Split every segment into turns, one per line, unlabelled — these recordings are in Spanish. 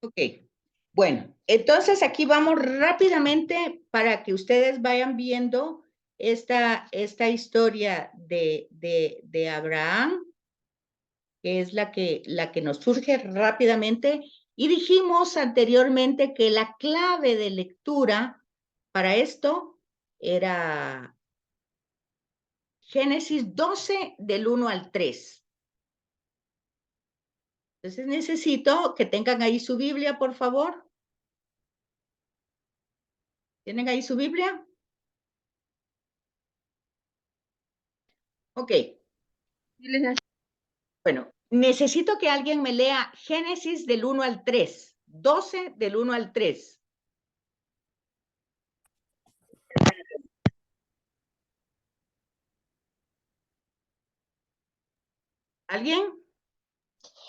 Ok, bueno, entonces aquí vamos rápidamente para que ustedes vayan viendo esta historia de Abraham, que es la que nos surge rápidamente. Y dijimos anteriormente que la clave de lectura para esto era Génesis 12 del 1 al 3. Entonces necesito que tengan ahí su Biblia, por favor. ¿Tienen ahí su Biblia? Ok. Bueno, necesito que alguien me lea Génesis del 1 al 3, 12 del 1 al 3. ¿Alguien?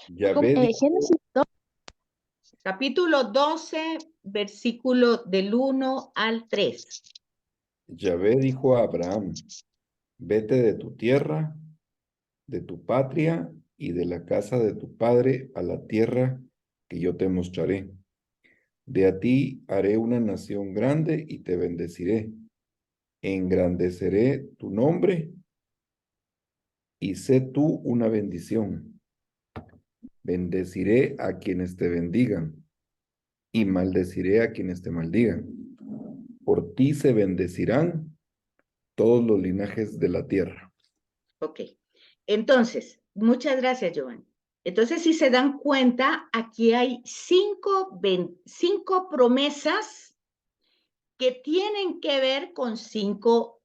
Yahvé dijo,
Génesis 2.
Capítulo 12, versículo del 1 al 3.
Yahvé dijo a Abraham, vete de tu tierra, de tu patria y de la casa de tu padre a la tierra que yo te mostraré. De a ti haré una nación grande y te bendeciré. Engrandeceré tu nombre y sé tú una bendición. Bendeciré a quienes te bendigan y maldeciré a quienes te maldigan. Por ti se bendecirán todos los linajes de la tierra.
Ok. Entonces, muchas gracias, Joan. Entonces, si se dan cuenta, aquí hay cinco promesas que tienen que ver con cinco,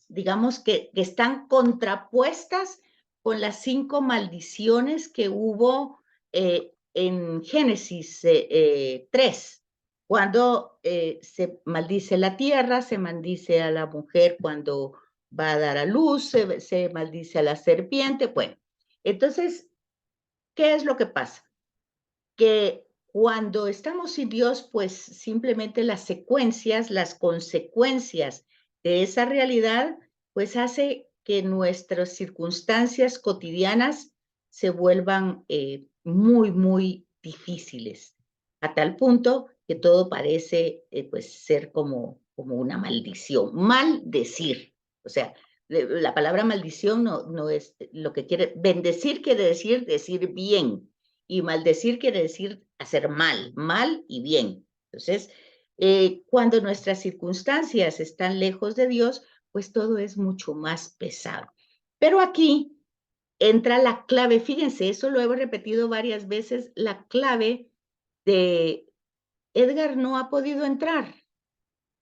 digamos que están contrapuestas con las 5 maldiciones que hubo en Génesis 3, cuando se maldice la tierra, se maldice a la mujer cuando va a dar a luz, se maldice a la serpiente. Bueno, entonces, ¿qué es lo que pasa? Que cuando estamos sin Dios, pues simplemente las secuencias, las consecuencias de esa realidad, pues hace que nuestras circunstancias cotidianas se vuelvan muy, muy difíciles, a tal punto que todo parece pues ser como una maldición, maldecir. O sea, la palabra maldición no es lo que quiere, bendecir quiere decir bien, y maldecir quiere decir hacer mal, mal y bien. Entonces, cuando nuestras circunstancias están lejos de Dios, pues todo es mucho más pesado. Pero aquí entra la clave, fíjense, eso lo he repetido varias veces, la clave de Edgar no ha podido entrar.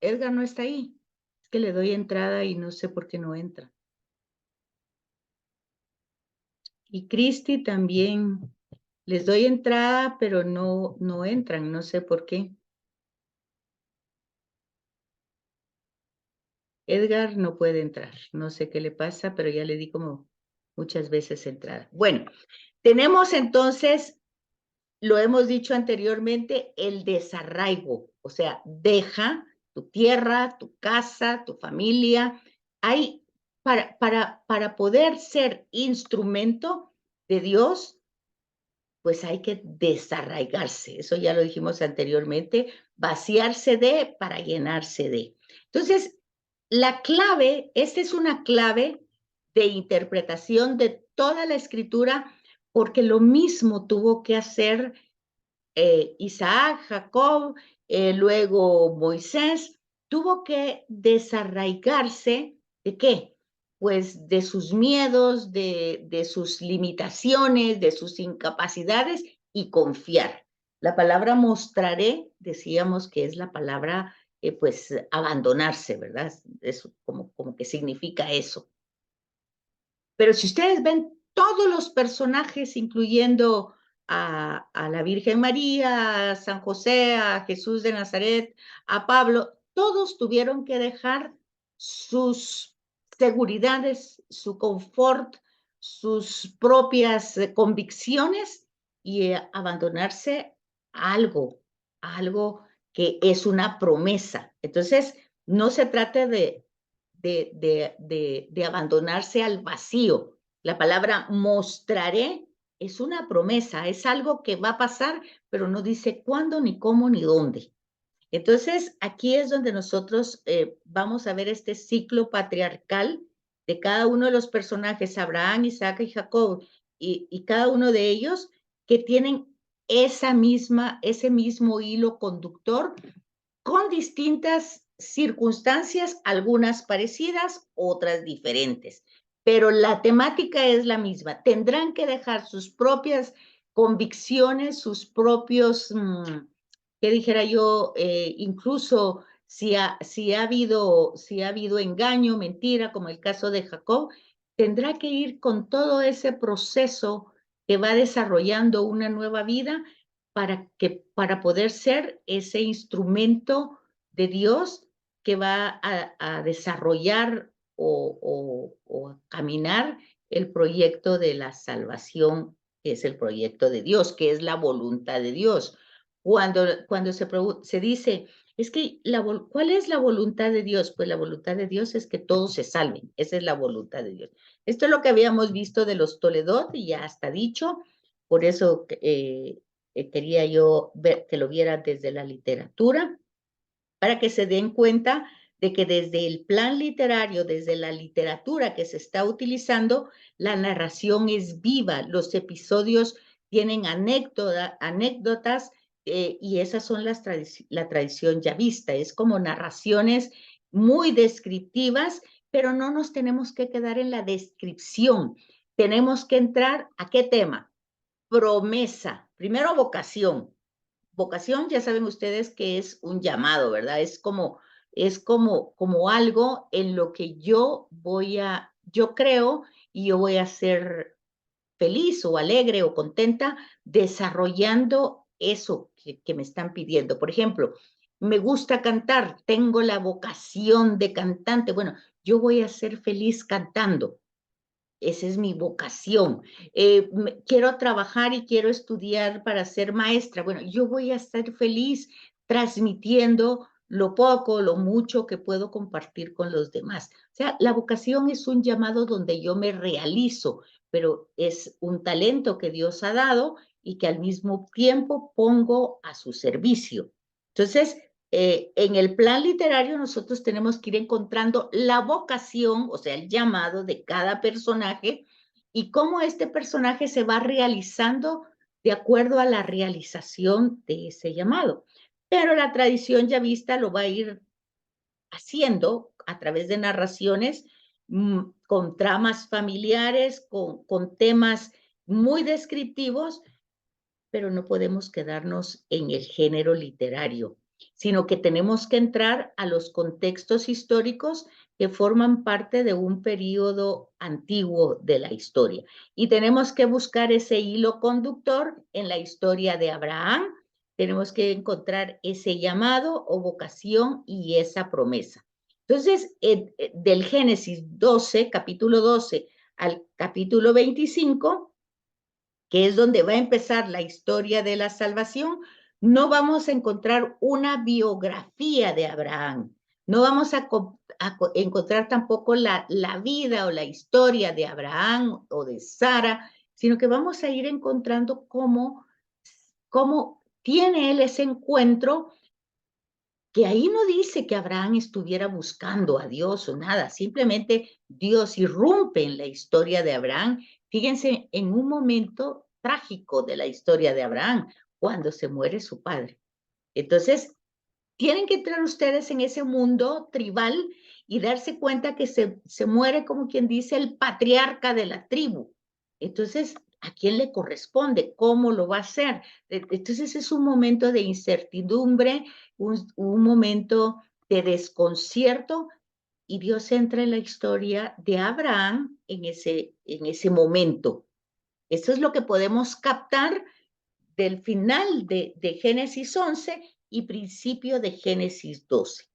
Edgar no está ahí. Es que le doy entrada y no sé por qué no entra. Y Cristi también. Les doy entrada, pero no entran, no sé por qué. Edgar no puede entrar, no sé qué le pasa, pero ya le di como muchas veces entrada. Bueno, tenemos entonces, lo hemos dicho anteriormente, el desarraigo, o sea, deja tu tierra, tu casa, tu familia. Hay, para poder ser instrumento de Dios, pues hay que desarraigarse, eso ya lo dijimos anteriormente, vaciarse de para llenarse de. Entonces, la clave, esta es una clave de interpretación de toda la escritura, porque lo mismo tuvo que hacer Isaac, Jacob, luego Moisés, tuvo que desarraigarse de qué? Pues de sus miedos, de sus limitaciones, de sus incapacidades y confiar. La palabra mostraré, decíamos que es la palabra, pues, abandonarse, ¿verdad? Es como que significa eso. Pero si ustedes ven todos los personajes, incluyendo a la Virgen María, a San José, a Jesús de Nazaret, a Pablo, todos tuvieron que dejar sus seguridades, su confort, sus propias convicciones y abandonarse a algo que es una promesa. Entonces, no se trata de abandonarse al vacío. La palabra mostraré es una promesa, es algo que va a pasar, pero no dice cuándo, ni cómo, ni dónde. Entonces, aquí es donde nosotros vamos a ver este ciclo patriarcal de cada uno de los personajes, Abraham, Isaac y Jacob, y cada uno de ellos que tienen ese mismo hilo conductor con distintas circunstancias, algunas parecidas, otras diferentes. Pero la temática es la misma. Tendrán que dejar sus propias convicciones, sus propios, ¿qué dijera yo? Incluso si ha habido engaño, mentira, como el caso de Jacob, tendrá que ir con todo ese proceso que va desarrollando una nueva vida para poder ser ese instrumento de Dios que va a desarrollar o a caminar el proyecto de la salvación, que es el proyecto de Dios, que es la voluntad de Dios. Cuando se dice, es que ¿cuál es la voluntad de Dios? Pues la voluntad de Dios es que todos se salven, esa es la voluntad de Dios. Esto es lo que habíamos visto de los Toledot y ya está dicho, por eso quería yo ver, que lo vieran desde la literatura, para que se den cuenta de que desde el plan literario, desde la literatura que se está utilizando, la narración es viva, los episodios tienen anécdotas y esas son la tradición ya vista, es como narraciones muy descriptivas, pero no nos tenemos que quedar en la descripción, tenemos que entrar a qué tema. Promesa, primero vocación. Vocación, ya saben ustedes que es un llamado, ¿verdad? Es como algo en lo que yo creo y yo voy a ser feliz o alegre o contenta desarrollando eso que me están pidiendo. Por ejemplo, me gusta cantar, tengo la vocación de cantante. Bueno, yo voy a ser feliz cantando. Esa es mi vocación. Quiero trabajar y quiero estudiar para ser maestra. Bueno, yo voy a estar feliz transmitiendo lo poco, lo mucho que puedo compartir con los demás. O sea, la vocación es un llamado donde yo me realizo, pero es un talento que Dios ha dado y que al mismo tiempo pongo a su servicio. Entonces, en el plan literario nosotros tenemos que ir encontrando la vocación, o sea, el llamado de cada personaje y cómo este personaje se va realizando de acuerdo a la realización de ese llamado. Pero la tradición ya vista lo va a ir haciendo a través de narraciones con tramas familiares, con temas muy descriptivos, pero no podemos quedarnos en el género literario, sino que tenemos que entrar a los contextos históricos que forman parte de un periodo antiguo de la historia. Y tenemos que buscar ese hilo conductor en la historia de Abraham, tenemos que encontrar ese llamado o vocación y esa promesa. Entonces, del Génesis 12, capítulo 12 al capítulo 25, que es donde va a empezar la historia de la salvación, no vamos a encontrar una biografía de Abraham, no vamos a encontrar tampoco la vida o la historia de Abraham o de Sara, sino que vamos a ir encontrando cómo tiene él ese encuentro, que ahí no dice que Abraham estuviera buscando a Dios o nada, simplemente Dios irrumpe en la historia de Abraham. Fíjense, en un momento trágico de la historia de Abraham, cuando se muere su padre. Entonces, tienen que entrar ustedes en ese mundo tribal y darse cuenta que se muere, como quien dice, el patriarca de la tribu. Entonces, ¿a quién le corresponde? ¿Cómo lo va a hacer? Entonces, es un momento de incertidumbre, un momento de desconcierto, y Dios entra en la historia de Abraham en ese momento. Eso es lo que podemos captar del final de Génesis 11 y principio de Génesis 12.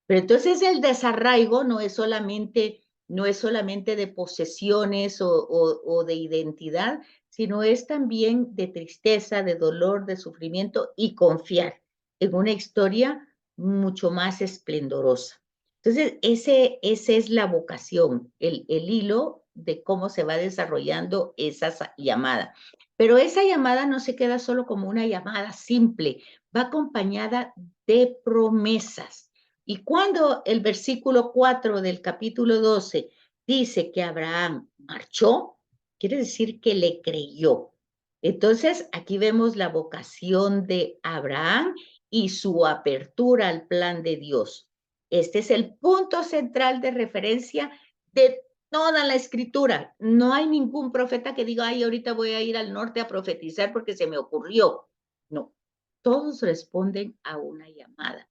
Pero entonces el desarraigo no es solamente de posesiones o de identidad, sino es también de tristeza, de dolor, de sufrimiento y confiar en una historia mucho más esplendorosa. Entonces, esa es la vocación, el hilo de cómo se va desarrollando esa llamada. Pero esa llamada no se queda solo como una llamada simple, va acompañada de promesas. Y cuando el versículo 4 del capítulo 12 dice que Abraham marchó, quiere decir que le creyó. Entonces, aquí vemos la vocación de Abraham y su apertura al plan de Dios. Este es el punto central de referencia de toda la escritura. No hay ningún profeta que diga, ay, ahorita voy a ir al norte a profetizar porque se me ocurrió. No, todos responden a una llamada.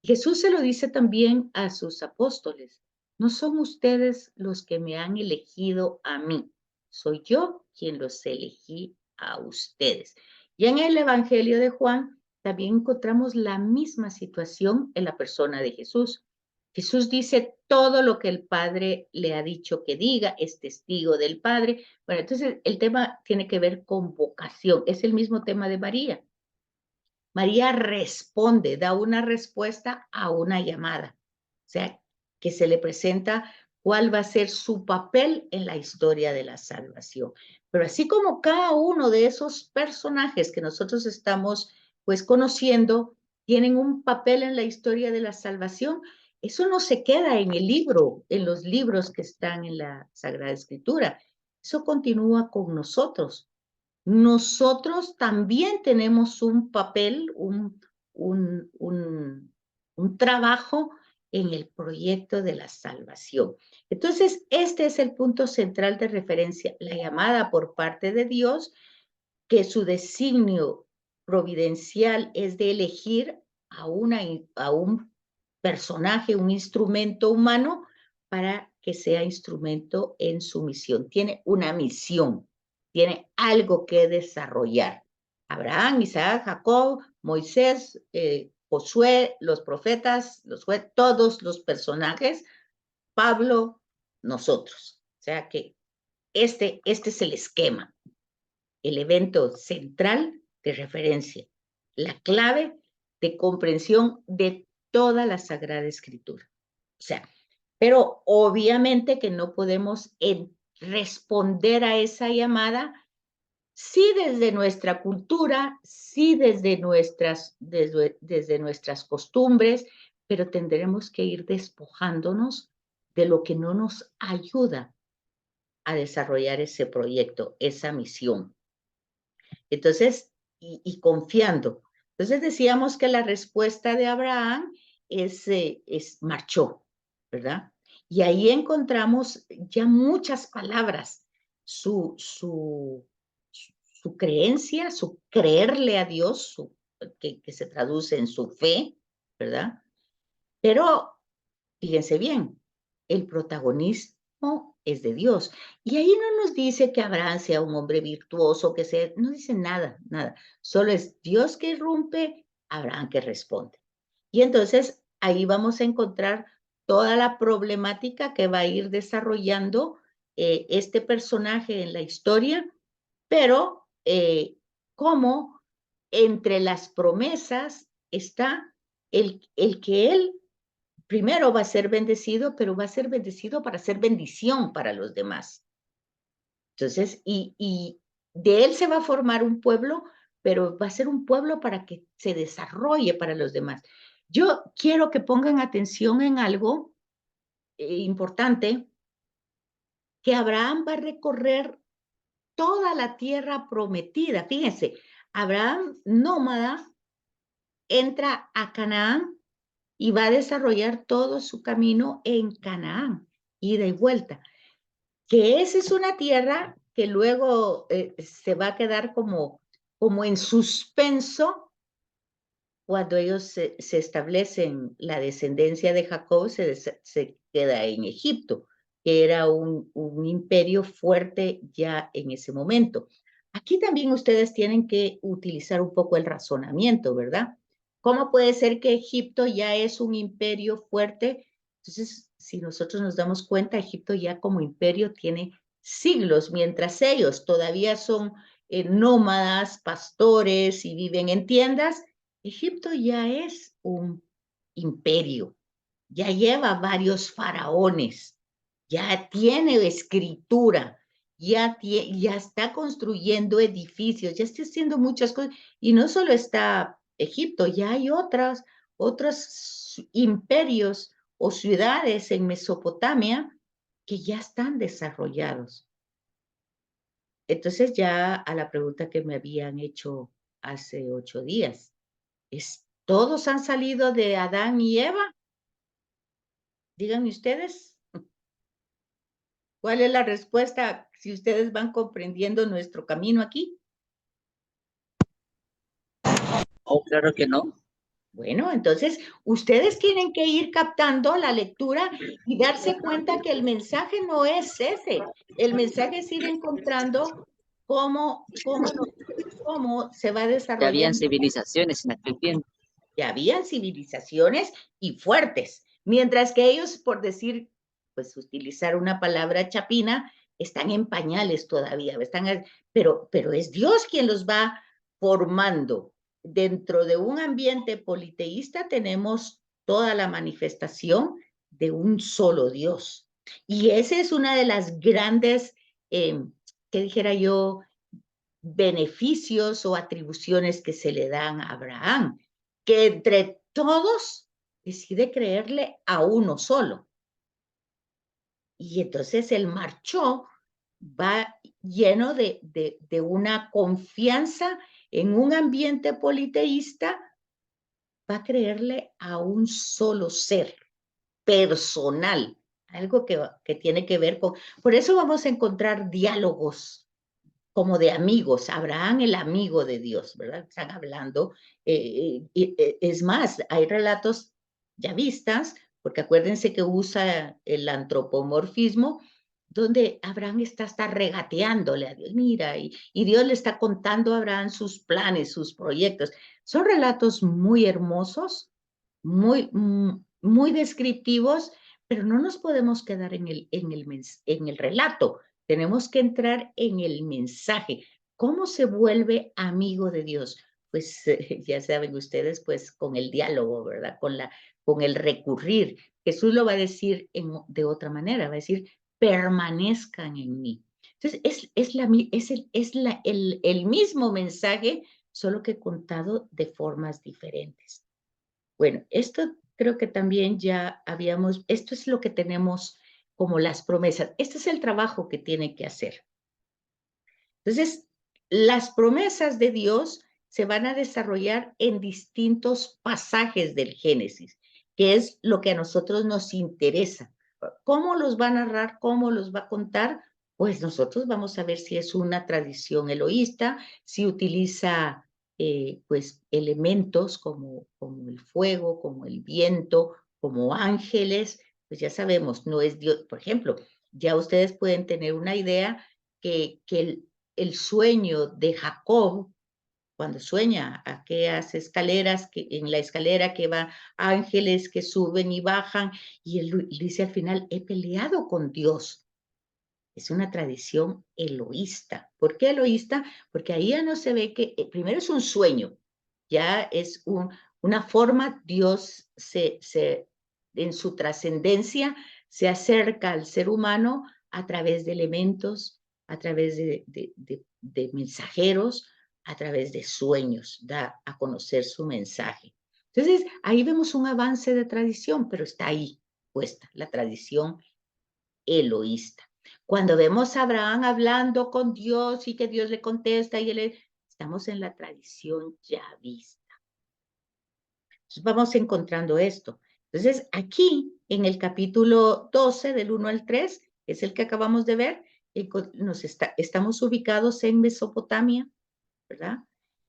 Jesús se lo dice también a sus apóstoles. No son ustedes los que me han elegido a mí, soy yo quien los elegí a ustedes. Y en el Evangelio de Juan también encontramos la misma situación en la persona de Jesús. Jesús dice todo lo que el Padre le ha dicho que diga, es testigo del Padre. Bueno, entonces el tema tiene que ver con vocación, es el mismo tema de María. María responde, da una respuesta a una llamada. O sea, que se le presenta cuál va a ser su papel en la historia de la salvación. Pero así como cada uno de esos personajes que nosotros estamos pues conociendo tienen un papel en la historia de la salvación, eso no se queda en el libro, en los libros que están en la Sagrada Escritura. Eso continúa con nosotros. Nosotros también tenemos un papel, un trabajo en el proyecto de la salvación. Entonces, este es el punto central de referencia, la llamada por parte de Dios, que su designio providencial es de elegir a un personaje, un instrumento humano, para que sea instrumento en su misión. Tiene una misión, tiene algo que desarrollar. Abraham, Isaac, Jacob, Moisés, Josué, los profetas, todos los personajes, Pablo, nosotros. O sea que este es el esquema, el evento central de referencia, la clave de comprensión de toda la Sagrada Escritura. O sea, pero obviamente que no podemos responder a esa llamada sí desde nuestra cultura, sí desde nuestras costumbres, pero tendremos que ir despojándonos de lo que no nos ayuda a desarrollar ese proyecto, esa misión. Entonces, y confiando. Entonces decíamos que la respuesta de Abraham es marchó, ¿verdad? Y ahí encontramos ya muchas palabras, su creencia, su creerle a Dios, que se traduce en su fe, ¿verdad? Pero fíjense bien, el protagonismo es de Dios. Y ahí no nos dice que Abraham sea un hombre virtuoso, que sea, no dice nada, nada. Solo es Dios que irrumpe, Abraham que responde. Y entonces ahí vamos a encontrar toda la problemática que va a ir desarrollando este personaje en la historia, pero cómo entre las promesas está el que él primero va a ser bendecido, pero va a ser bendecido para ser bendición para los demás. Entonces, y de él se va a formar un pueblo, pero va a ser un pueblo para que se desarrolle para los demás. Yo quiero que pongan atención en algo importante, que Abraham va a recorrer toda la tierra prometida. Fíjense, Abraham nómada entra a Canaán y va a desarrollar todo su camino en Canaán, ida y vuelta, que esa es una tierra que luego se va a quedar como en suspenso cuando ellos se establecen, la descendencia de Jacob se queda en Egipto, que era un imperio fuerte ya en ese momento. Aquí también ustedes tienen que utilizar un poco el razonamiento, ¿verdad? ¿Cómo puede ser que Egipto ya es un imperio fuerte? Entonces, si nosotros nos damos cuenta, Egipto ya como imperio tiene siglos, mientras ellos todavía son nómadas, pastores y viven en tiendas. Egipto ya es un imperio, ya lleva varios faraones, ya tiene escritura, ya está construyendo edificios, ya está haciendo muchas cosas. Y no solo está Egipto, ya hay otros imperios o ciudades en Mesopotamia que ya están desarrollados. Entonces ya a la pregunta que me habían hecho hace 8 días, ¿todos han salido de Adán y Eva? Díganme ustedes, ¿cuál es la respuesta si ustedes van comprendiendo nuestro camino aquí?
Oh, claro que no.
Bueno, entonces ustedes tienen que ir captando la lectura y darse cuenta que el mensaje no es ese. El mensaje es ir encontrando cómo se va
Ya habían
desarrollando.
civilizaciones en aquel tiempo.
Ya habían civilizaciones y fuertes, mientras que ellos, por decir, pues utilizar una palabra chapina, están en pañales todavía, pero es Dios quien los va formando. Dentro de un ambiente politeísta tenemos toda la manifestación de un solo Dios. Y esa es una de las grandes, que dijera yo, beneficios o atribuciones que se le dan a Abraham, que entre todos decide creerle a uno solo. Y entonces él marchó, va lleno de una confianza en un ambiente politeísta, va a creerle a un solo ser personal, algo que tiene que ver con... Por eso vamos a encontrar diálogos como de amigos, Abraham el amigo de Dios, ¿verdad? Están hablando, es más, hay relatos ya vistas, porque acuérdense que usa el antropomorfismo, donde Abraham está hasta regateándole a Dios, mira, y Dios le está contando a Abraham sus planes, sus proyectos. Son relatos muy hermosos, muy descriptivos, pero no nos podemos quedar en el relato, tenemos que entrar en el mensaje. ¿Cómo se vuelve amigo de Dios? Pues ya saben ustedes, pues con el diálogo, ¿verdad? Con el recurrir. Jesús lo va a decir de otra manera, va a decir, permanezcan en mí. Entonces, el mismo mensaje, solo que contado de formas diferentes. Bueno, esto creo que también ya esto es lo que tenemos como las promesas. Este es el trabajo que tiene que hacer. Entonces, las promesas de Dios se van a desarrollar en distintos pasajes del Génesis, que es lo que a nosotros nos interesa. ¿Cómo los va a narrar? ¿Cómo los va a contar? Pues nosotros vamos a ver si es una tradición eloísta, si utiliza pues elementos como el fuego, como el viento, como ángeles, pues ya sabemos, no es Dios. Por ejemplo, ya ustedes pueden tener una idea que el sueño de Jacob, cuando sueña aquellas escaleras, en la escalera que va ángeles que suben y bajan, y él dice al final, he peleado con Dios. Es una tradición eloísta. ¿Por qué eloísta? Porque ahí ya no se ve que, primero es un sueño, ya es una forma, Dios en su trascendencia se acerca al ser humano a través de elementos, a través de mensajeros, a través de sueños, da a conocer su mensaje. Entonces, ahí vemos un avance de tradición, pero está ahí puesta la tradición eloísta. Cuando vemos a Abraham hablando con Dios y que Dios le contesta estamos en la tradición ya vista. Entonces vamos encontrando esto. Entonces aquí en el capítulo 12 del 1 al 3, es el que acabamos de ver, estamos ubicados en Mesopotamia, ¿verdad?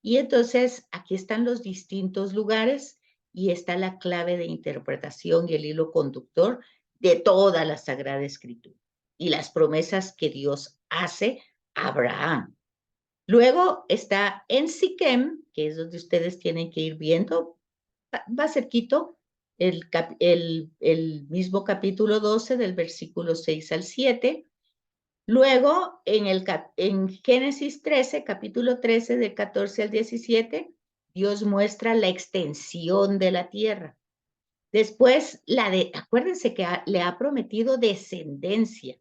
Y entonces aquí están los distintos lugares y está la clave de interpretación y el hilo conductor de toda la Sagrada Escritura y las promesas que Dios hace a Abraham. Luego está en Siquem, que es donde ustedes tienen que ir viendo, va cerquito, el mismo capítulo 12 del versículo 6 al 7. Luego, en Génesis 13, capítulo 13, del 14 al 17, Dios muestra la extensión de la tierra. Después, acuérdense que le ha prometido descendencia.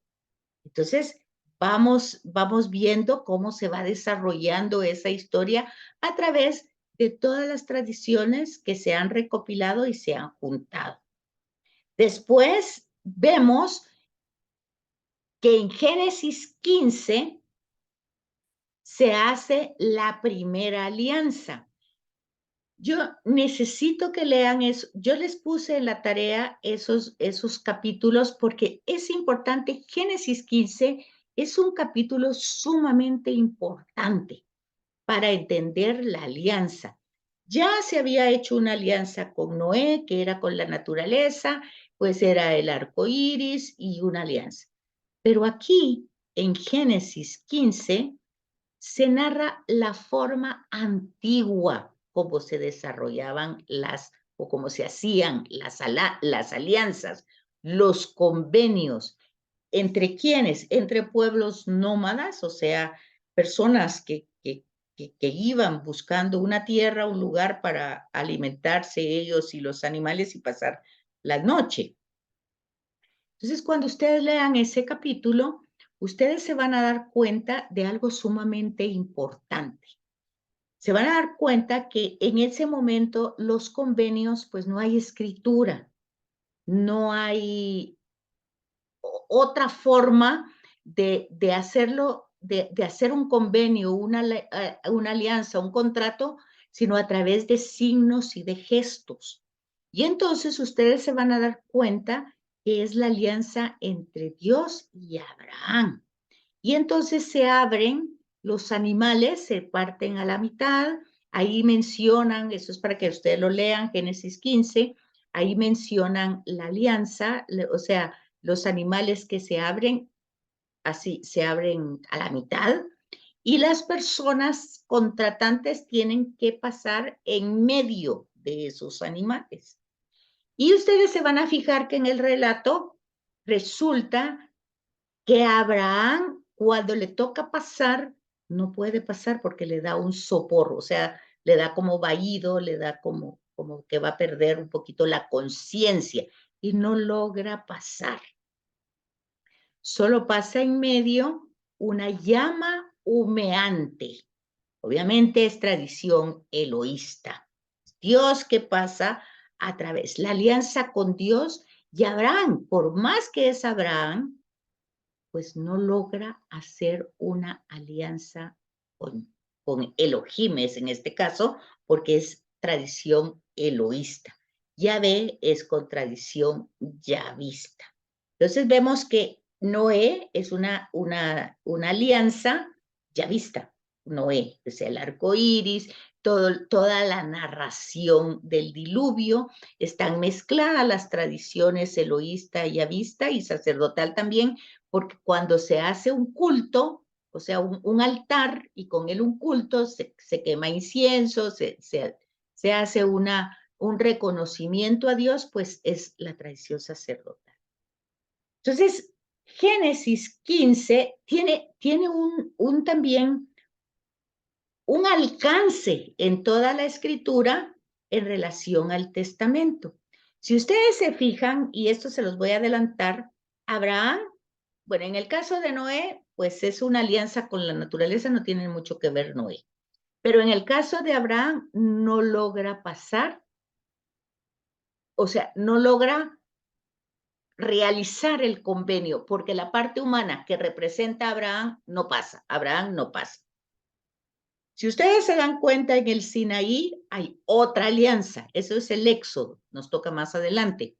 Entonces, vamos viendo cómo se va desarrollando esa historia a través de todas las tradiciones que se han recopilado y se han juntado. Después vemos que en Génesis 15 se hace la primera alianza. Yo necesito que lean eso. Yo les puse en la tarea esos capítulos porque es importante. Génesis 15 es un capítulo sumamente importante para entender la alianza. Ya se había hecho una alianza con Noé, que era con la naturaleza, pues era el arco iris y una alianza. Pero aquí, en Génesis 15, se narra la forma antigua como se desarrollaban o cómo se hacían las alianzas, los convenios. ¿Entre quiénes? Entre pueblos nómadas, o sea, personas que iban buscando una tierra, un lugar para alimentarse ellos y los animales y pasar la noche. Entonces, cuando ustedes lean ese capítulo, ustedes se van a dar cuenta de algo sumamente importante. Se van a dar cuenta que en ese momento los convenios, pues no hay escritura, no hay otra forma de hacerlo, de hacer un convenio, una alianza, un contrato, sino a través de signos y de gestos. Y entonces ustedes se van a dar cuenta que es la alianza entre Dios y Abraham. Y entonces se abren los animales, se parten a la mitad, ahí mencionan, eso es para que ustedes lo lean, Génesis 15, ahí mencionan la alianza, o sea, los animales que se abren, así se abren a la mitad, y las personas contratantes tienen que pasar en medio de esos animales. Y ustedes se van a fijar que en el relato resulta que Abraham, cuando le toca pasar, no puede pasar porque le da un sopor, o sea, le da como vaído, le da como que va a perder un poquito la conciencia y no logra pasar. Solo pasa en medio una llama humeante. Obviamente es tradición eloísta. Dios que pasa a través, la alianza con Dios y Abraham, por más que es Abraham, pues no logra hacer una alianza con Elohimes en este caso, porque es tradición eloísta. Yahvé es con tradición yavista. Entonces vemos que Noé es una alianza yavista. Noé, o sea, el arco iris, toda la narración del diluvio, están mezcladas las tradiciones eloísta, yavista y sacerdotal también, porque cuando se hace un culto, o sea, un altar y con él un culto, se quema incienso, se hace un reconocimiento a Dios, pues es la tradición sacerdotal. Entonces, Génesis 15 tiene también un alcance en toda la escritura en relación al testamento. Si ustedes se fijan, y esto se los voy a adelantar, Abraham, bueno, en el caso de Noé, pues es una alianza con la naturaleza, no tiene mucho que ver Noé. Pero en el caso de Abraham no logra pasar, o sea, no logra realizar el convenio, porque la parte humana que representa a Abraham no pasa, Abraham no pasa. Si ustedes se dan cuenta, en el Sinaí hay otra alianza, eso es el Éxodo, nos toca más adelante.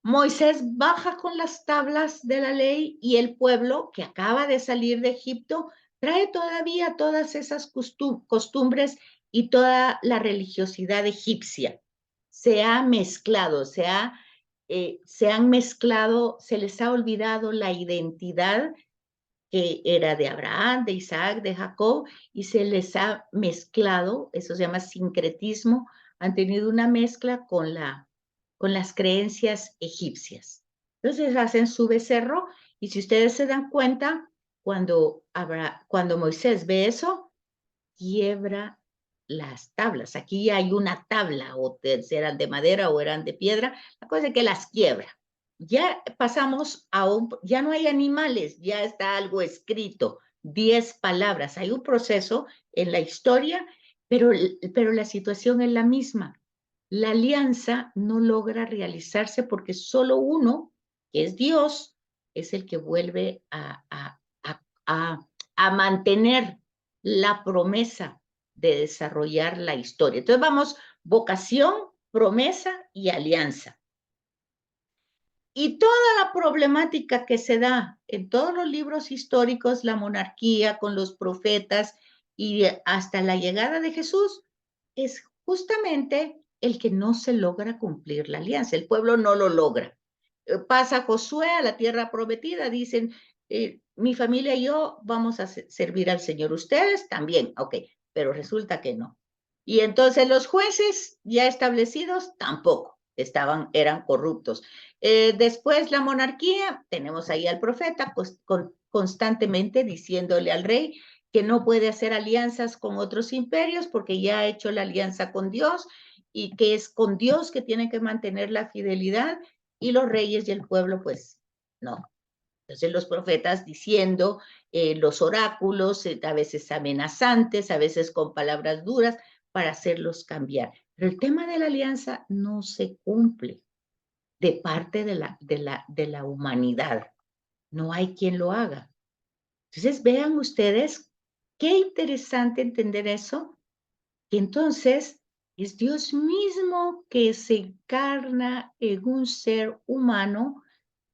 Moisés baja con las tablas de la ley y el pueblo que acaba de salir de Egipto trae todavía todas esas costumbres y toda la religiosidad egipcia. Se ha mezclado, se han mezclado, se les ha olvidado la identidad que era de Abraham, de Isaac, de Jacob, y se les ha mezclado, eso se llama sincretismo, han tenido una mezcla con las creencias egipcias. Entonces hacen su becerro, y si ustedes se dan cuenta, cuando Moisés ve eso, quiebra las tablas. Aquí hay una tabla, o eran de madera o eran de piedra, la cosa es que las quiebra. ya pasamos a ya no hay animales, ya está algo escrito, 10 palabras. Hay un proceso en la historia, pero la situación es la misma. La alianza no logra realizarse porque solo uno, que es Dios, es el que vuelve a mantener la promesa de desarrollar la historia. Entonces vamos, vocación, promesa y alianza. Y toda la problemática que se da en todos los libros históricos, la monarquía con los profetas y hasta la llegada de Jesús, es justamente el que no se logra cumplir la alianza. El pueblo no lo logra. Pasa Josué a la tierra prometida, dicen, mi familia y yo vamos a servir al Señor. Ustedes también, ok, pero resulta que no. Y entonces los jueces ya establecidos tampoco eran corruptos. Después la monarquía, tenemos ahí al profeta constantemente diciéndole al rey que no puede hacer alianzas con otros imperios porque ya ha hecho la alianza con Dios y que es con Dios que tiene que mantener la fidelidad, y los reyes y el pueblo pues no. Entonces los profetas diciendo, los oráculos, a veces amenazantes, a veces con palabras duras para hacerlos cambiar. Pero el tema de la alianza no se cumple de parte de la humanidad. No hay quien lo haga. Entonces, vean ustedes, qué interesante entender eso, que entonces es Dios mismo que se encarna en un ser humano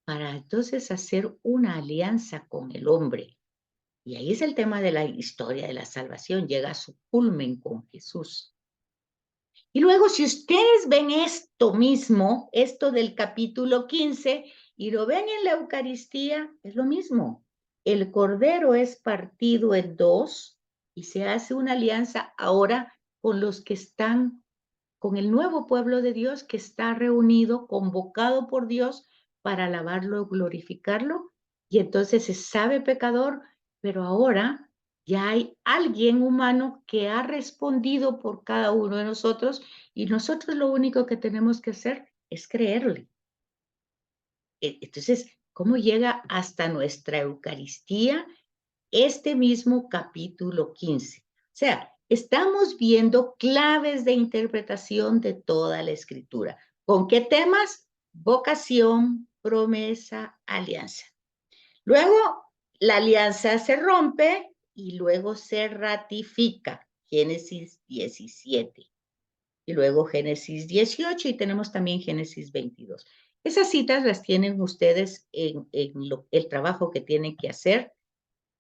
para entonces hacer una alianza con el hombre. Y ahí es el tema de la historia de la salvación, llega a su culmen con Jesús. Y luego, si ustedes ven esto mismo, esto del capítulo 15, y lo ven en la Eucaristía, es lo mismo. El Cordero es partido en dos y se hace una alianza ahora con los que están, con el nuevo pueblo de Dios que está reunido, convocado por Dios para alabarlo, glorificarlo. Y entonces se sabe pecador, pero ahora ya hay alguien humano que ha respondido por cada uno de nosotros y nosotros lo único que tenemos que hacer es creerle. Entonces, ¿cómo llega hasta nuestra Eucaristía este mismo capítulo 15? O sea, estamos viendo claves de interpretación de toda la Escritura. ¿Con qué temas? Vocación, promesa, alianza. Luego, la alianza se rompe y luego se ratifica. Génesis 17. Y luego Génesis 18 y tenemos también Génesis 22. Esas citas las tienen ustedes en el trabajo que tienen que hacer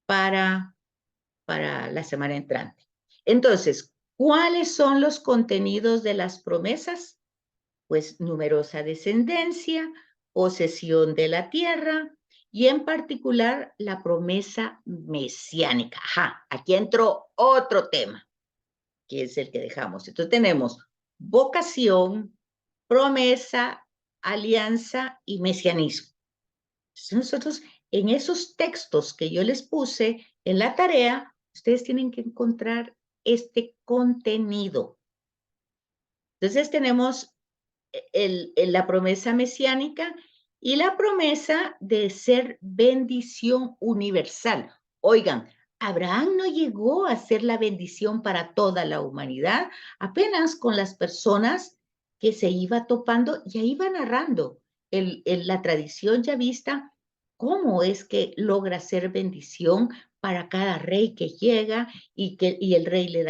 para la semana entrante. Entonces, ¿cuáles son los contenidos de las promesas? Pues numerosa descendencia, posesión de la tierra y en particular la promesa mesiánica. Ajá, aquí entró otro tema, que es el que dejamos. Entonces tenemos vocación, promesa, alianza y mesianismo. Entonces nosotros en esos textos que yo les puse en la tarea, ustedes tienen que encontrar este contenido. Entonces tenemos la promesa mesiánica y la promesa de ser bendición universal. Oigan, Abraham no llegó a ser la bendición para toda la humanidad, apenas con las personas que se iba topando, y ahí va narrando la tradición ya vista, cómo es que logra ser bendición para cada rey que llega y el rey le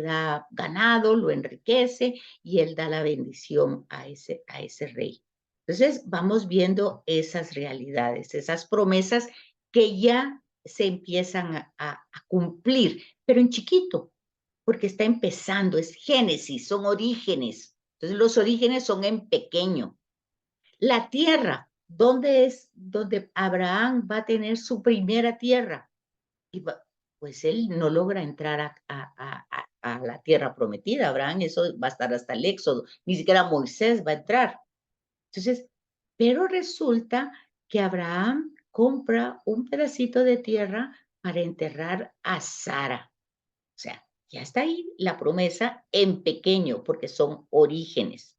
da ganado, lo enriquece y él da la bendición a ese rey. Entonces vamos viendo esas realidades, esas promesas que ya se empiezan a cumplir, pero en chiquito, porque está empezando, es Génesis, son orígenes. Entonces los orígenes son en pequeño. La tierra, ¿dónde es donde Abraham va a tener su primera tierra? Pues él no logra entrar a la tierra prometida. Abraham, eso va a estar hasta el Éxodo, ni siquiera Moisés va a entrar. Entonces, pero resulta que Abraham compra un pedacito de tierra para enterrar a Sara. O sea, ya está ahí la promesa en pequeño, porque son orígenes.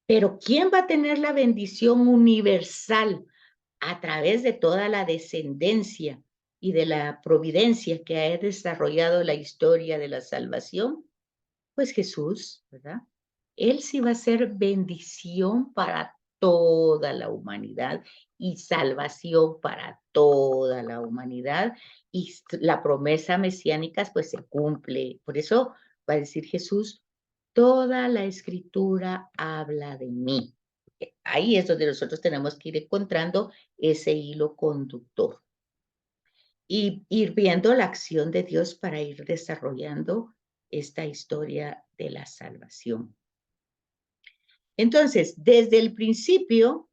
Pero ¿quién va a tener la bendición universal a través de toda la descendencia y de la providencia que ha desarrollado la historia de la salvación? Pues Jesús, ¿verdad? Él sí va a ser bendición para toda la humanidad y salvación para toda la humanidad. Y la promesa mesiánica pues se cumple. Por eso va a decir Jesús, toda la escritura habla de mí. Ahí es donde nosotros tenemos que ir encontrando ese hilo conductor y ir viendo la acción de Dios para ir desarrollando esta historia de la salvación. Entonces, desde el principio,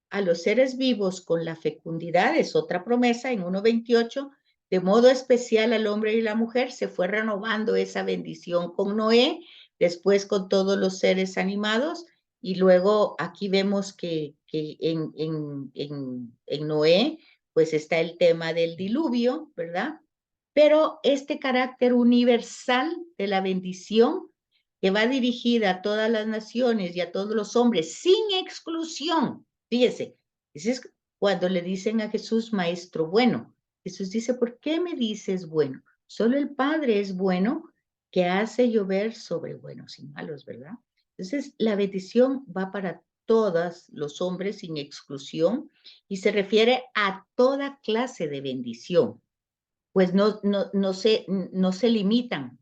a los seres vivos con la fecundidad, es otra promesa en 1:28, de modo especial al hombre y la mujer se fue renovando esa bendición con Noé, después con todos los seres animados, y luego aquí vemos que en Noé, pues está el tema del diluvio, ¿verdad? Pero este carácter universal de la bendición que va dirigida a todas las naciones y a todos los hombres, sin exclusión. Fíjese, ese es cuando le dicen a Jesús, maestro bueno. Jesús dice, ¿por qué me dices bueno? Solo el Padre es bueno, que hace llover sobre buenos y malos, ¿verdad? Entonces, la bendición va para todos los hombres sin exclusión y se refiere a toda clase de bendición, pues no se limitan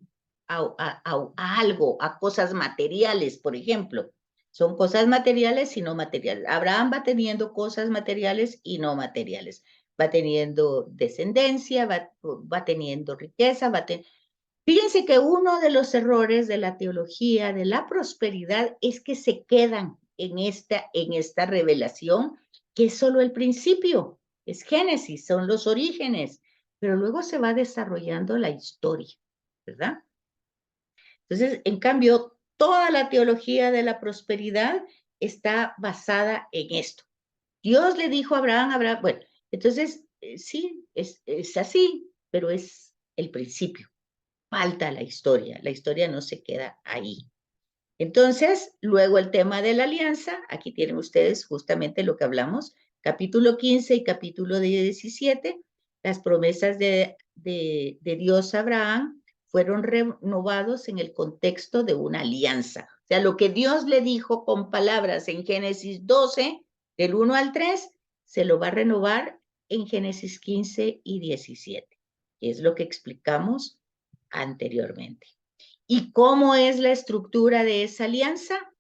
a algo, a cosas materiales, por ejemplo. Son cosas materiales y no materiales. Abraham va teniendo cosas materiales y no materiales. Va teniendo descendencia, va teniendo riqueza, Fíjense que uno de los errores de la teología de la prosperidad es que se quedan en esta revelación, que es solo el principio, es Génesis, son los orígenes, pero luego se va desarrollando la historia, ¿verdad? Entonces, en cambio, toda la teología de la prosperidad está basada en esto. Dios le dijo a Abraham, bueno, entonces, sí, es así, pero es el principio. Falta la historia no se queda ahí. Entonces, luego el tema de la alianza, aquí tienen ustedes justamente lo que hablamos, capítulo 15 y capítulo 17, las promesas de Dios a Abraham fueron renovados en el contexto de una alianza. O sea, lo que Dios le dijo con palabras en Génesis 12, del 1 al 3, se lo va a renovar en Génesis 15 y 17, que es lo que explicamos anteriormente. ¿Y cómo es la estructura de esa alianza?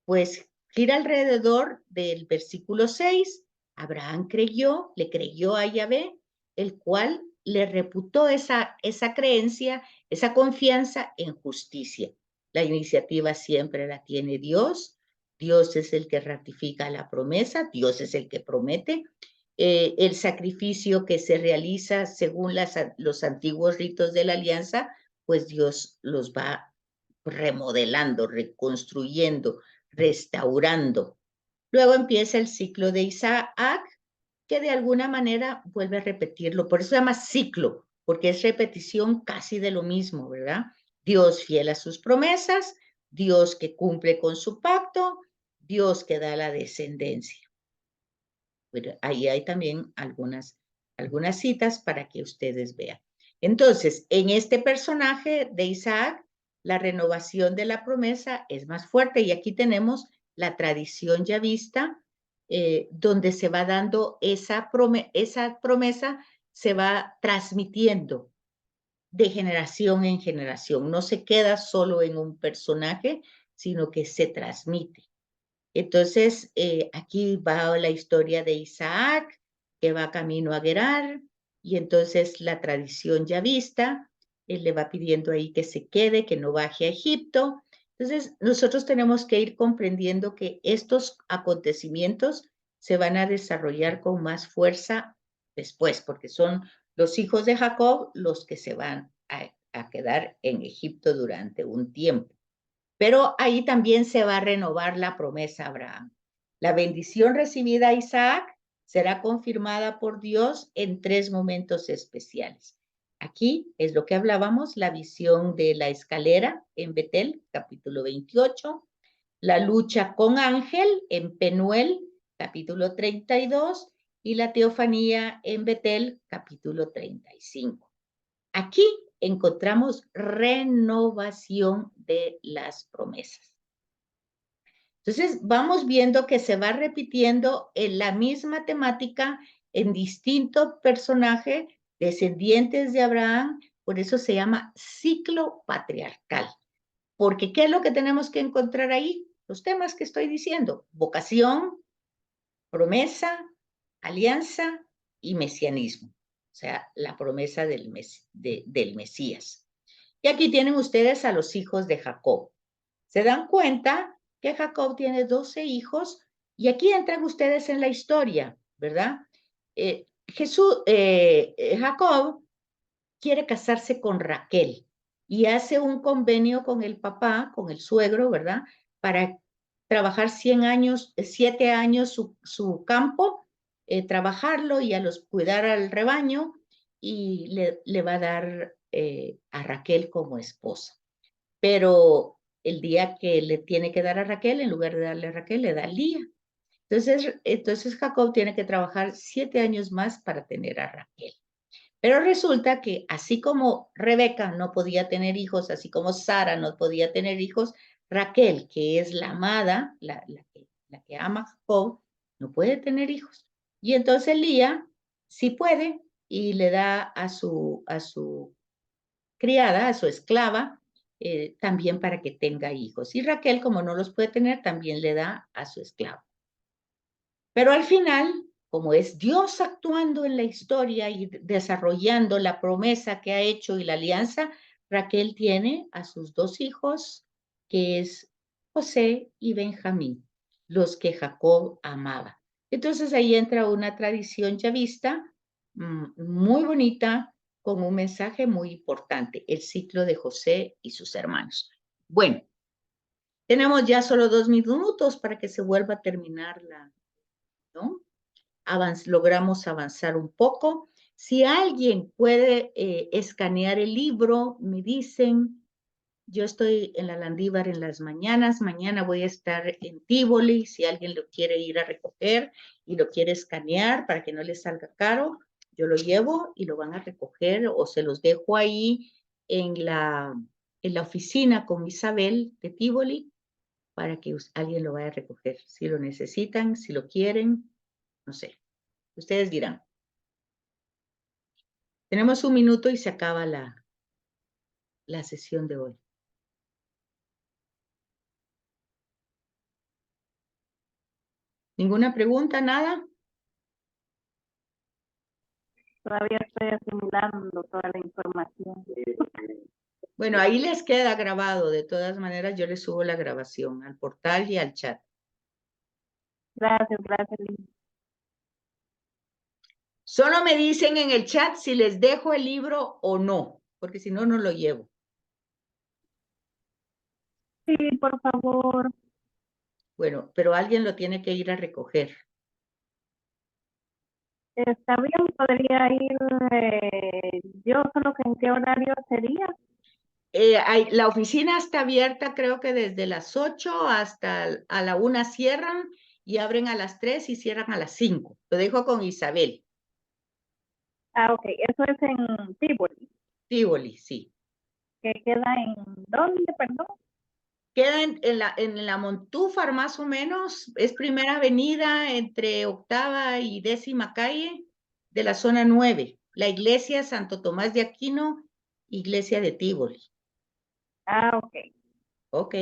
Pues gira alrededor del versículo 6. Abraham le creyó a Yahvé, el cual le reputó esa creencia, esa confianza en justicia. La iniciativa siempre la tiene Dios. Dios es el que ratifica la promesa, Dios es el que promete. El sacrificio que se realiza según los antiguos ritos de la alianza, pues Dios los va remodelando, reconstruyendo, restaurando. Luego empieza el ciclo de Isaac, que de alguna manera vuelve a repetirlo. Por eso se llama ciclo, porque es repetición casi de lo mismo, ¿verdad? Dios fiel a sus promesas, Dios que cumple con su pacto, Dios que da la descendencia. Pero ahí hay también algunas citas para que ustedes vean. Entonces, en este personaje de Isaac, la renovación de la promesa es más fuerte y aquí tenemos la tradición ya vista, donde se va dando esa promesa, se va transmitiendo de generación en generación. No se queda solo en un personaje, sino que se transmite. Entonces, aquí va la historia de Isaac, que va camino a Gerar, y entonces la tradición ya vista, él le va pidiendo ahí que se quede, que no baje a Egipto. Entonces, nosotros tenemos que ir comprendiendo que estos acontecimientos se van a desarrollar con más fuerza después, porque son los hijos de Jacob los que se van a quedar en Egipto durante un tiempo. Pero ahí también se va a renovar la promesa a Abraham. La bendición recibida a Isaac será confirmada por Dios en 3 momentos especiales. Aquí es lo que hablábamos, la visión de la escalera en Betel, capítulo 28, la lucha con Ángel en Penuel, capítulo 32, y la teofanía en Betel, capítulo 35. Aquí encontramos renovación de las promesas. Entonces, vamos viendo que se va repitiendo en la misma temática en distintos personajes descendientes de Abraham, por eso se llama ciclo patriarcal. Porque ¿qué es lo que tenemos que encontrar ahí? Los temas que estoy diciendo: vocación, promesa, alianza y mesianismo. O sea, la promesa del Mesías. Y aquí tienen ustedes a los hijos de Jacob. Se dan cuenta que Jacob tiene 12 hijos y aquí entran ustedes en la historia, ¿verdad? Jacob quiere casarse con Raquel y hace un convenio con el papá, con el suegro, ¿verdad? Para trabajar 7 años su campo, trabajarlo y cuidar al rebaño, y le va a dar a Raquel como esposa. Pero el día que le tiene que dar a Raquel, en lugar de darle a Raquel, le da a Lía. Entonces Jacob tiene que trabajar 7 años más para tener a Raquel. Pero resulta que así como Rebeca no podía tener hijos, así como Sara no podía tener hijos, Raquel, que es la amada, la que ama a Jacob, no puede tener hijos. Y entonces Lía sí puede y le da a su criada, a su esclava, también para que tenga hijos. Y Raquel, como no los puede tener, también le da a su esclavo. Pero al final, como es Dios actuando en la historia y desarrollando la promesa que ha hecho y la alianza, Raquel tiene a sus 2 hijos, que es José y Benjamín, los que Jacob amaba. Entonces ahí entra una tradición yavista muy bonita, con un mensaje muy importante: el ciclo de José y sus hermanos. Bueno, tenemos ya solo 2 minutos para que se vuelva a terminar ¿no? Logramos avanzar un poco. Si alguien puede escanear el libro, me dicen. Yo estoy en la Landívar en las mañanas. Mañana voy a estar en Tívoli. Si alguien lo quiere ir a recoger y lo quiere escanear para que no le salga caro, yo lo llevo y lo van a recoger, o se los dejo ahí en la oficina con Isabel de Tívoli para que alguien lo vaya a recoger. Si lo necesitan, si lo quieren, no sé. Ustedes dirán. Tenemos 1 minuto y se acaba la sesión de hoy. ¿Ninguna pregunta? ¿Nada?
Todavía estoy asimilando toda la información.
Bueno, ahí les queda grabado. De todas maneras, yo les subo la grabación al portal y al chat.
Gracias, Lili.
Solo me dicen en el chat si les dejo el libro o no, porque si no, no lo llevo.
Sí, por favor.
Bueno, pero alguien lo tiene que ir a recoger.
Está bien, podría ir yo, solo que ¿en qué horario sería?
La oficina está abierta, creo que desde las 8 hasta a la 1 cierran, y abren a las 3 y cierran a las 5. Lo dejo con Isabel.
Ah, ok. Eso es en Tívoli.
Tívoli, sí.
¿Que queda en dónde, perdón?
Queda en la Montúfar, más o menos. Es primera avenida entre 8ª y 10ª calle de la zona 9. La iglesia Santo Tomás de Aquino, iglesia de Tívoli.
Ah, ok.
Ok.